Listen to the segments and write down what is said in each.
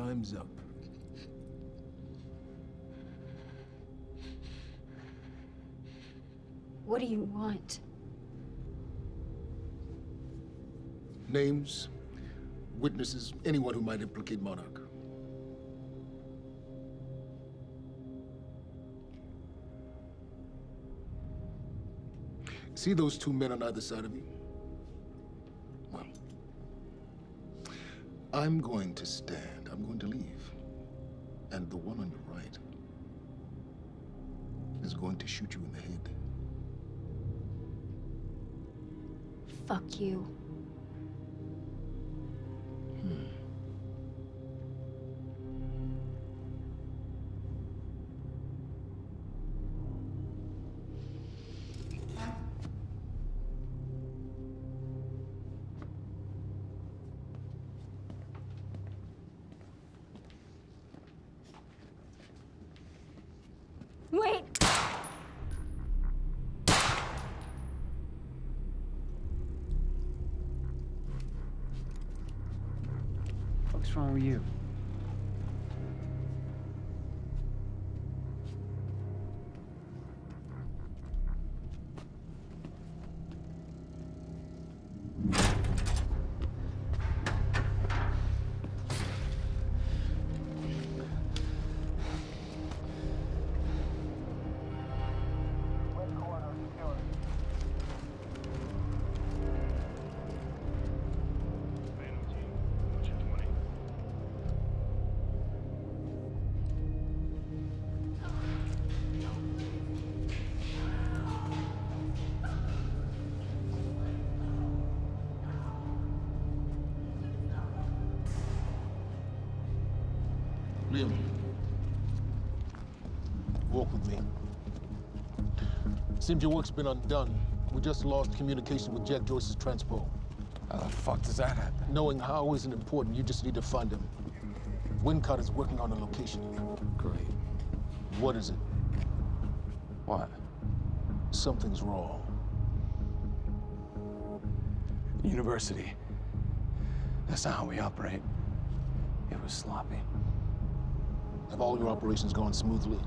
Time's up. What do you want? Names, witnesses, anyone who might implicate Monarch. See those two men on either side of me? Well, I'm going to stand. I'm going to leave. And the one on your right is going to shoot you in the head. Fuck you. Wait! What's wrong with you? Liam, walk with me. Seems your work's been undone. We just lost communication with Jack Joyce's transpo. How the fuck does that happen? Knowing how isn't important. You just need to find him. Wincott is working on a location. Great. What is it? What? Something's wrong. University. That's not how we operate. It was sloppy. Have all your operations gone smoothly?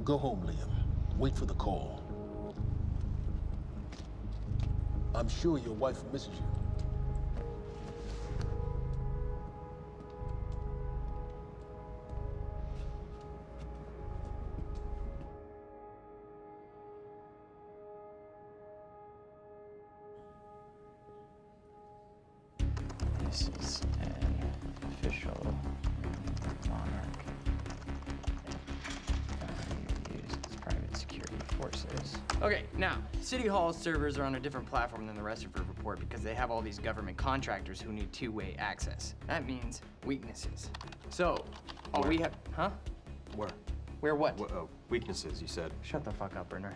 Go home, Liam. Wait for the call. I'm sure your wife misses you. This is an official Monarch. Used as private security forces. Okay, now, City Hall servers are on a different platform than the rest of the report because they have all these government contractors who need two-way access. That means weaknesses. So, all we have, huh? Where? Where what? Weaknesses, you said. Shut the fuck up, Bernard.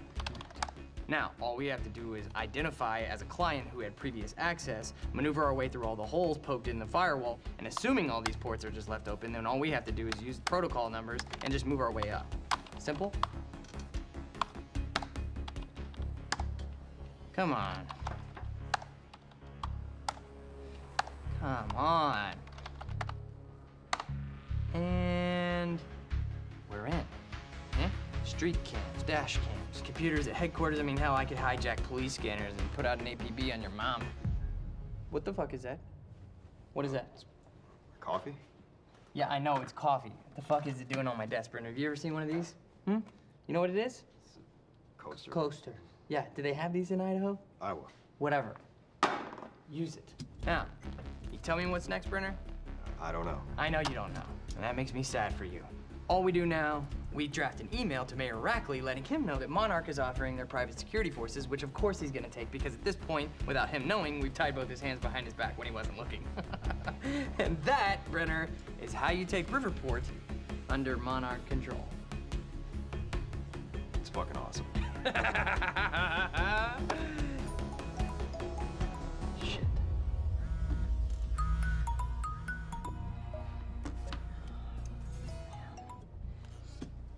Now, all we have to do is identify as a client who had previous access, maneuver our way through all the holes poked in the firewall, and assuming all these ports are just left open, then all we have to do is use protocol numbers and just move our way up. Simple? Come on. Come on. And we're in. Yeah? Street cams, dash cams, computers at headquarters. I mean, hell, I could hijack police scanners and put out an APB on your mom. What the fuck is that? What is that? Coffee? Yeah, I know, it's coffee. What the fuck is it doing on my desk, Brendan? Have you ever seen one of these? You know what it is? It's a coaster. Coaster. Yeah, do they have these in Idaho? Iowa. Whatever. Use it. Now, you tell me what's next, Brenner? I don't know. I know you don't know, and that makes me sad for you. All we do now, we draft an email to Mayor Rackley letting him know that Monarch is offering their private security forces, which of course he's gonna take because at this point, without him knowing, we've tied both his hands behind his back when he wasn't looking. And that, Brenner, is how you take Riverport under Monarch control. It's fucking awesome. Shit.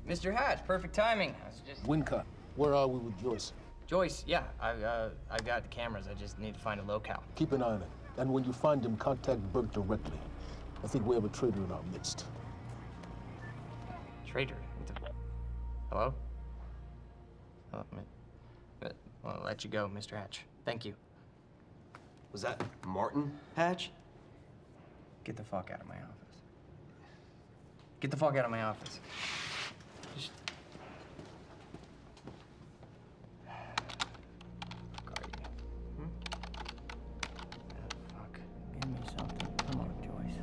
Mr. Hatch, perfect timing. I was just... Wincott, where are we with Joyce? Joyce, yeah, I've got the cameras. I just need to find a locale. Keep an eye on it. And when you find him, contact Burke directly. I think we have a traitor in our midst. Traitor? Hello? Oh, I'll let you go, Mr. Hatch. Thank you. Was that Martin Hatch? Get the fuck out of my office. Get the fuck out of my office. Just... Fuck are you? Fuck. Give me something. Come on, Joyce.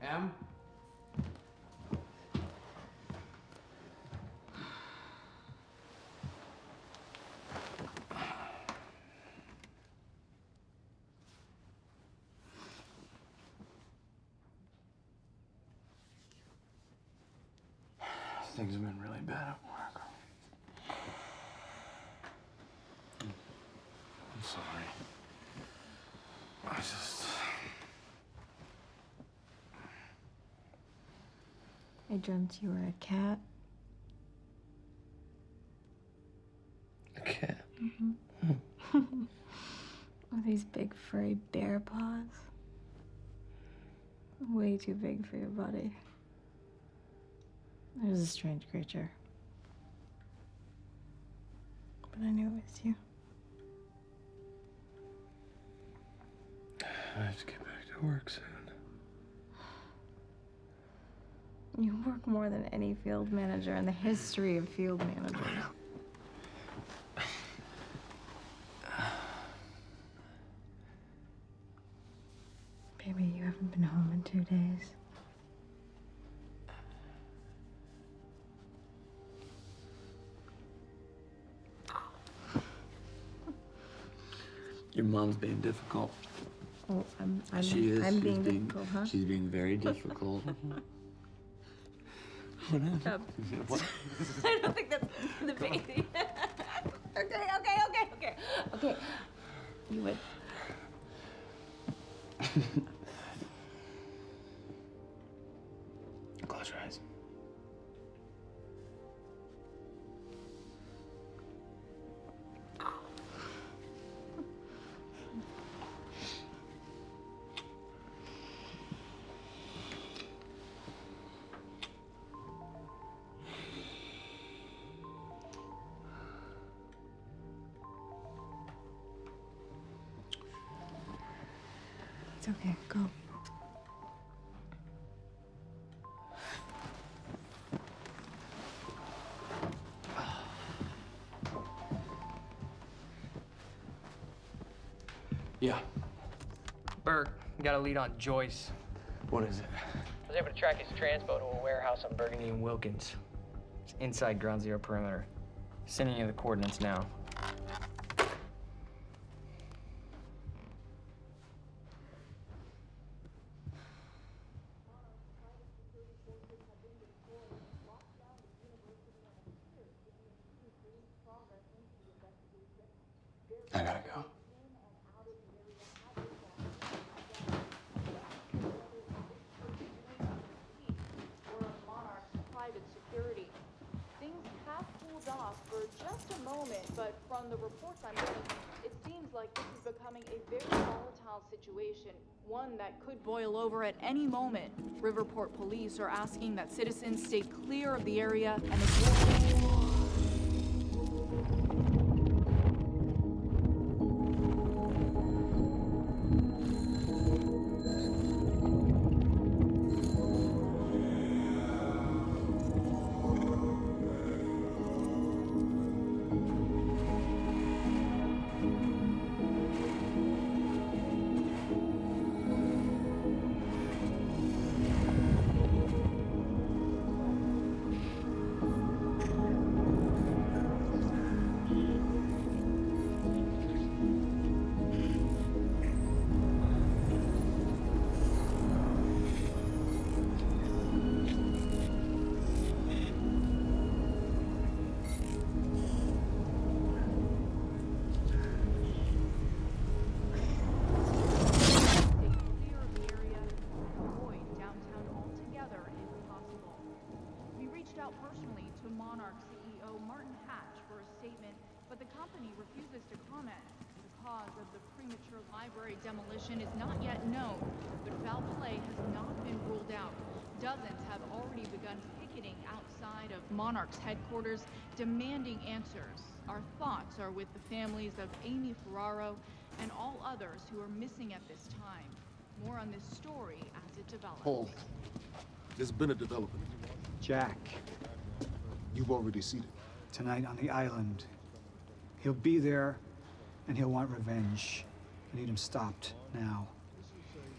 Em? Things have been really bad at work. I'm sorry. I just... I dreamt you were a cat. A cat? With these big furry bear paws. Way too big for your body. It was a strange creature. But I knew it was you. I have to get back to work soon. You work more than any field manager in the history of field managers. Baby, you haven't been home in 2 days. Your mom's being difficult. Oh, I'm She is. I'm She's being difficult, huh? She's being very difficult. What happened? Stop. What? I don't think that's the baby. Okay. You would. Close your eyes. It's okay. Go. Yeah. Burke, you got a lead on Joyce. What is it? I was able to track his transpo to a warehouse on Burgundy and Wilkins. It's inside Ground Zero perimeter. Sending you the coordinates now. I gotta go. Monarch's private security. Things have cooled off for just a moment, but from the reports I'm getting, it seems like this is becoming a very volatile situation, one that could boil over at any moment. Riverport police are asking that citizens stay clear of the area and avoid... to Monarch CEO Martin Hatch for a statement, but the company refuses to comment. The cause of the premature library demolition is not yet known, but foul play has not been ruled out. Dozens have already begun picketing outside of Monarch's headquarters, demanding answers. Our thoughts are with the families of Amy Ferraro and all others who are missing at this time. More on this story as it develops. Paul, there's been a development. Jack, You've already seen it. tonight on the island. He'll be there, and he'll want revenge. I need him stopped now.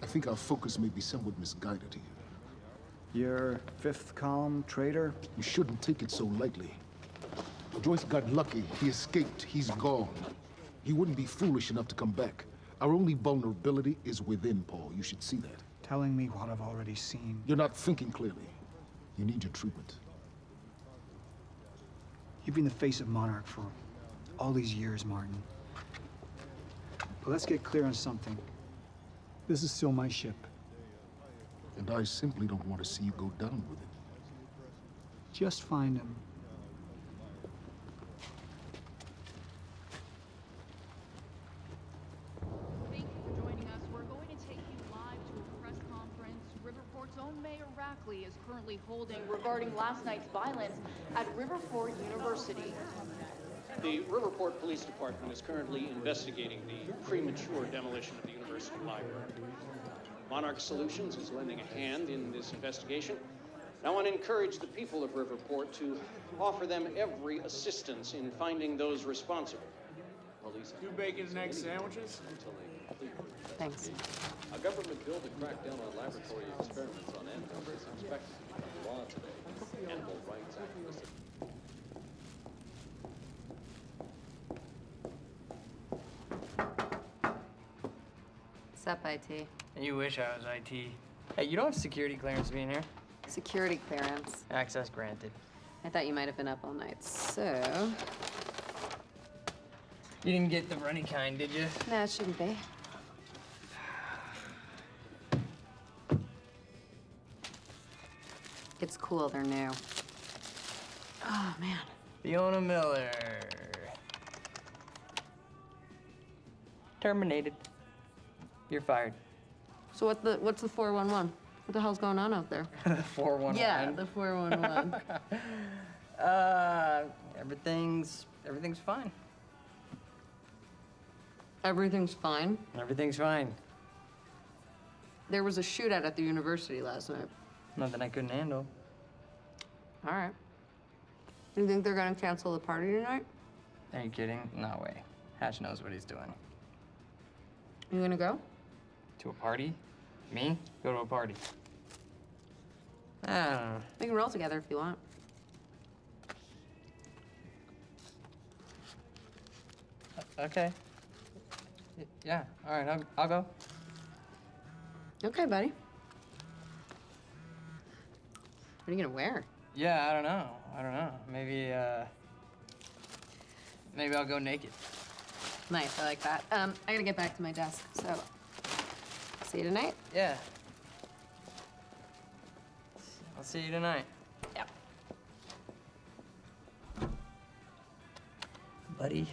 I think our focus may be somewhat misguided here. Your fifth column traitor? You shouldn't take it so lightly. Joyce got lucky. He escaped. He's gone. He wouldn't be foolish enough to come back. Our only vulnerability is within, Paul. You should see that. Telling me what I've already seen. You're not thinking clearly. You need your treatment. You've been the face of Monarch for all these years, Martin. But let's get clear on something. This is still my ship. And I simply don't want to see you go down with it. Just find him. Thank you for joining us. We're going to take you live to a press conference Riverport's own Mayor Rackley is currently holding regarding last night's violence at Riverport University. The Riverport Police Department is currently investigating the premature demolition of the university library. Monarch Solutions is lending a hand in this investigation. And I want to encourage the people of Riverport to offer them every assistance in finding those responsible. Police 2 bacon and egg sandwiches? until they complete their Thanks. A government bill to crack down on laboratory experiments on animals is expected to become law today. Animal rights activists. What's up, IT? You wish I was IT. Hey, you don't have security clearance being here. Security clearance. Access granted. I thought you might have been up all night, so... You didn't get the runny kind, did you? No, it shouldn't be. It's cool, they're new. Oh, man. Fiona Miller. Terminated. You're fired. So what's the 411? What the hell's going on out there? The 411. Yeah, the 411. Everything's fine. Everything's fine. Everything's fine. There was a shootout at the university last night. Nothing I couldn't handle. All right. You think they're gonna cancel the party tonight? Are you kidding? No way. Hatch knows what he's doing. You gonna go? To a party? Me? Go to a party. I don't know. We can roll together if you want. Okay. Yeah, all right, I'll go. Okay, buddy. What are you gonna wear? Yeah, I don't know. Maybe I'll go naked. Nice, I like that. I gotta get back to my desk, so see you tonight? Yeah. I'll see you tonight. Yep. Buddy.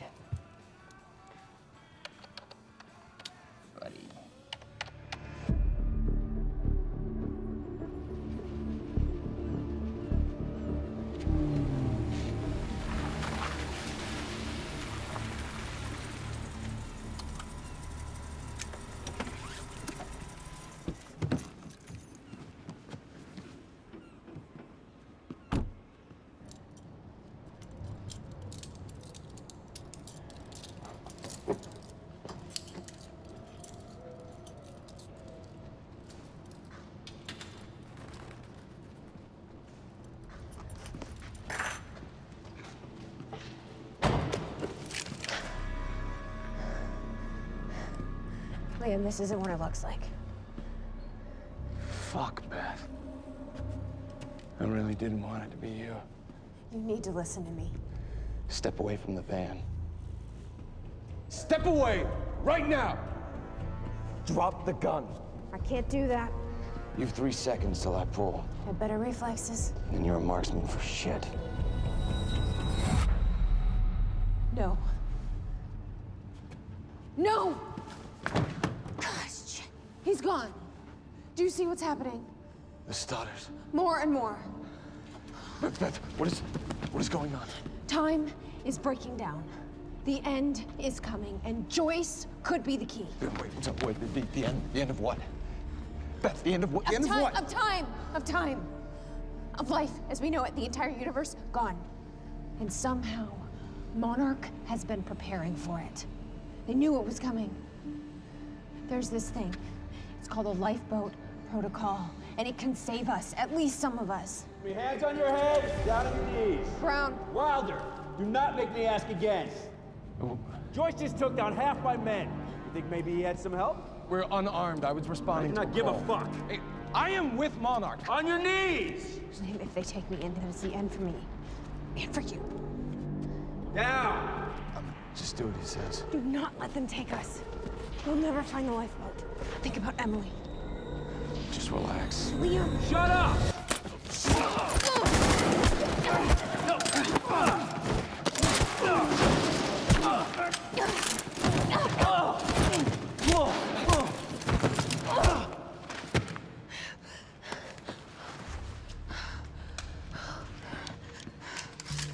Liam, this isn't what it looks like. Fuck, Beth. I really didn't want it to be you. You need to listen to me. Step away from the van. Step away! Right now! Drop the gun. I can't do that. You have 3 seconds till I pull. I have better reflexes. And you're a marksman for shit. No. No! Gosh, he's gone. Do you see what's happening? The stutters. More and more. Beth, what is going on? Time is breaking down. The end is coming, and Joyce could be the key. Wait, the end of what? Beth, the end of what? The end of what? Of time. Of life as we know it, the entire universe, gone. And somehow, Monarch has been preparing for it. They knew it was coming. There's this thing. It's called a lifeboat protocol, and it can save us, at least some of us. Your hands on your head, down on your knees. Brown. Wilder, do not make me ask again. Joyce just took down half my men. You think maybe he had some help? We're unarmed. I was responding to not give a fuck. Hey, I am with Monarch. On your knees! If they take me in, then it's the end for me. And for you. Down! Just do what he says. Do not let them take us. We'll never find the lifeboat. Think about Emily. Just relax. Liam! Shut up!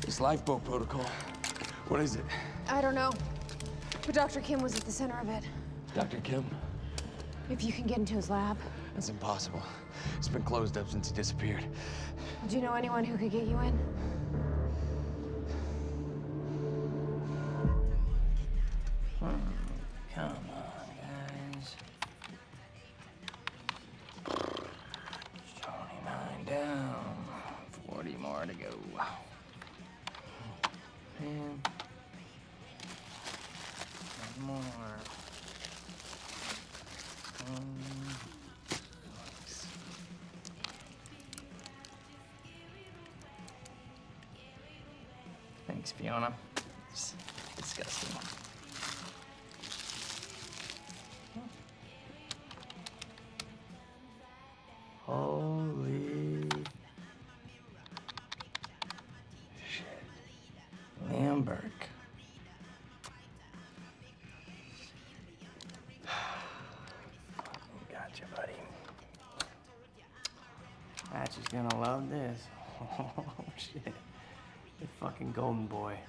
This lifeboat protocol, what is it? I don't know. But Dr. Kim was at the center of it. Dr. Kim? If you can get into his lab. That's impossible. It's been closed up since he disappeared. Do you know anyone who could get you in? Come on, guys. 29 down. 40 more to go. And one more. Thanks, Fiona. It's disgusting. Holy shit. Liam Burke. Gotcha, buddy. Patch is gonna love this. Oh, shit. You fucking golden boy.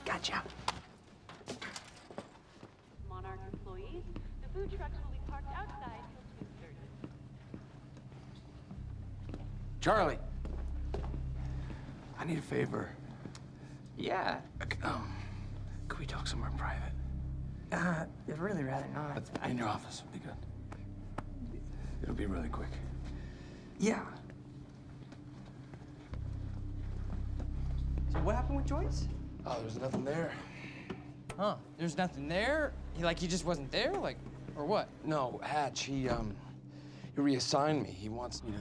Gotcha. Monarch employees, the food trucks will be parked outside till 2:30. Charlie. I need a favor. Yeah. Could we talk somewhere private? I'd really rather not. In your office would be good. It'll be really quick. Yeah. So what happened with Joyce? Oh, there's nothing there. Huh? There's nothing there? He just wasn't there? Like, or what? No, Hatch, he reassigned me. He wants me to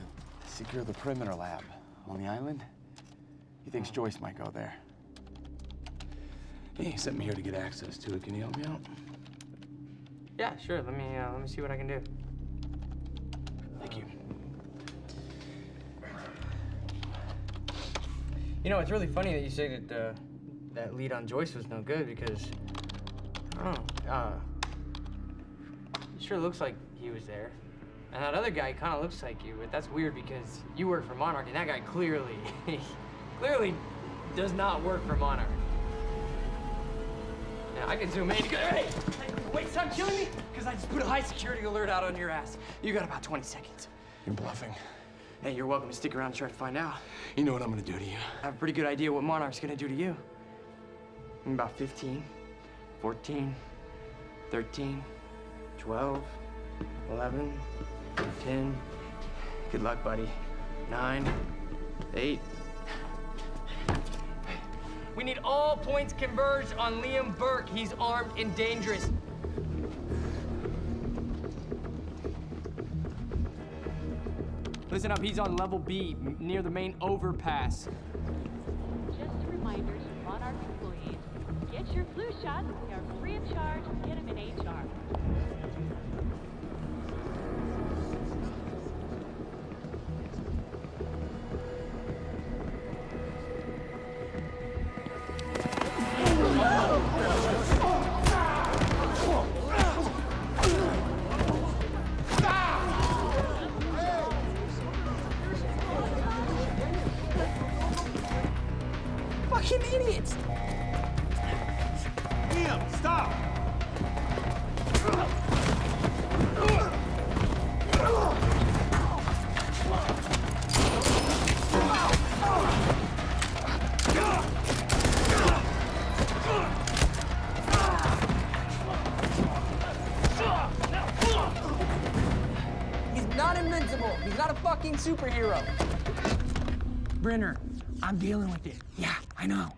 secure the perimeter lab on the island. He thinks Joyce might go there. He sent me here to get access to it. Can you help me out? Yeah, sure. Let me see what I can do. Thank you. You know, it's really funny that you say that that lead on Joyce was no good because I don't know. It sure looks like he was there, and that other guy kind of looks like you. But that's weird because you work for Monarch, and that guy clearly does not work for Monarch. Now I can zoom in. Hey, wait, stop killing me! Because I just put a high security alert out on your ass. You got about 20 seconds. You're bluffing. Hey, you're welcome to stick around and try to find out. You know what I'm gonna do to you. I have a pretty good idea what Monarch's gonna do to you. In about 15, 14, 13, 12, 11, 10. Good luck, buddy. 9, 8. We need all points converged on Liam Burke. He's armed and dangerous. Listen up, he's on level B, near the main overpass. Just a reminder to Monarch employees, get your flu shots. They are free of charge. Get them in HR. Fucking idiots! Liam, stop! He's not invincible. He's not a fucking superhero. Brenner, I'm dealing with it. Yeah, I know.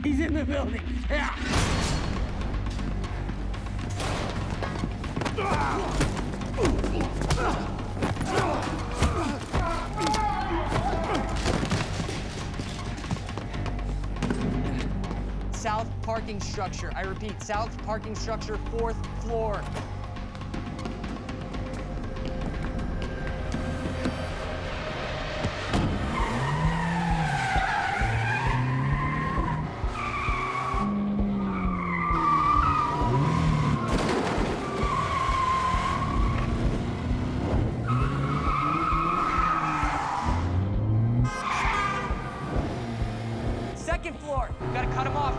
He's in the building. Yeah. South parking structure. I repeat, south parking structure, 4th floor. Second floor. Gotta cut him off.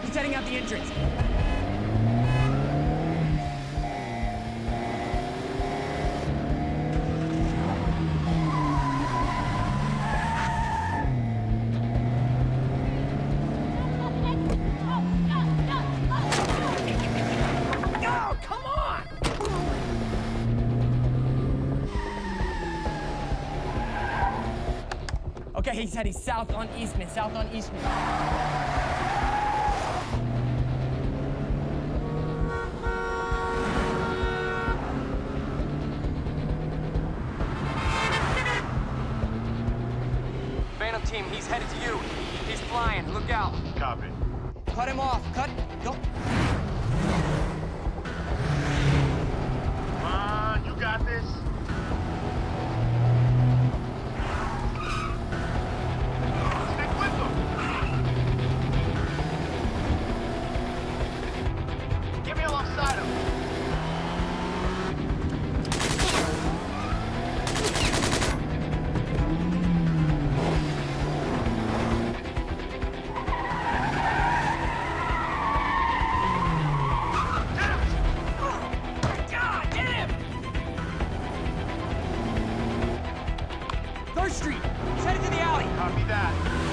He's heading out the entrance. Oh, come on! Okay, he's heading south on Eastman, Phantom team, he's headed to you. He's flying, look out. Copy. Cut him off, go. Come on, you got this. Stick with them. Get me alongside him. Street. He's headed to the alley. Copy that.